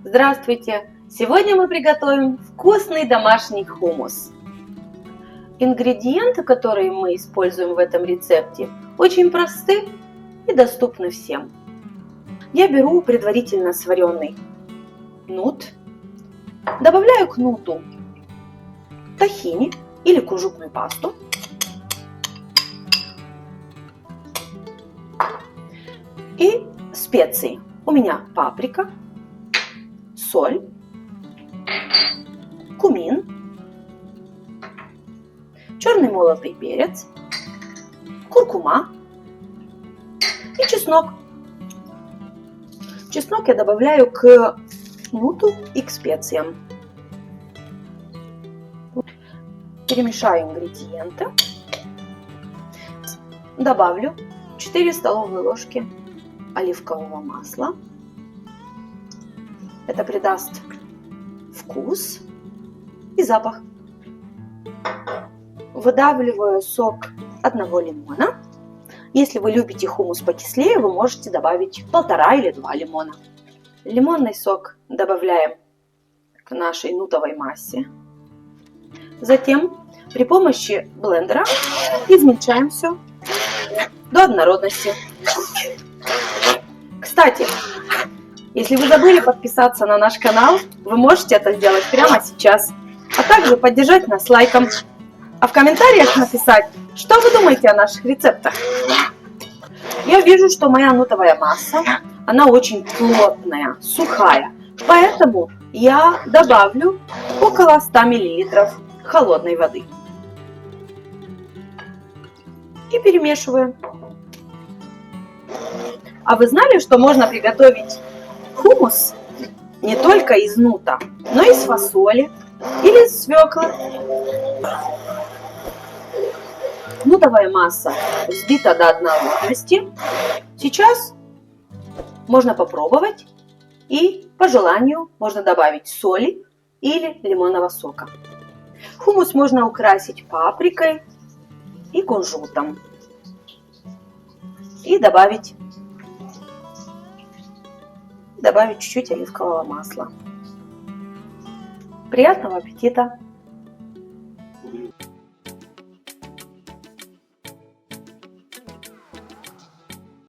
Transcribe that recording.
Здравствуйте! Сегодня мы приготовим вкусный домашний хумус. Ингредиенты, которые мы используем в этом рецепте, очень просты и доступны всем. Я беру предварительно сваренный нут, добавляю к нуту тахини или кунжутную пасту, и специи. У меня паприка, соль, кумин, черный молотый перец, куркума и чеснок. Чеснок я добавляю к нуту и к специям. Перемешаю ингредиенты. Добавлю 4 столовые ложки оливкового масла. Это придаст вкус и запах. Выдавливаю сок одного лимона. Если вы любите хумус покислее, вы можете добавить 1,5 или 2 лимона. Лимонный сок добавляем к нашей нутовой массе. Затем при помощи блендера измельчаем все до однородности. Кстати, если вы забыли подписаться на наш канал, вы можете это сделать прямо сейчас, а также поддержать нас лайком, а в комментариях написать, что вы думаете о наших рецептах. Я вижу, что моя нутовая масса, она очень плотная, сухая, поэтому я добавлю около 100 мл холодной воды и перемешиваю. А вы знали, что можно приготовить хумус не только из нута, но и с фасоли или из свеклы? Нутовая масса взбита до однородности. Сейчас можно попробовать, и по желанию можно добавить соли или лимонного сока. Хумус можно украсить паприкой и кунжутом и добавить чуть-чуть оливкового масла. Приятного аппетита!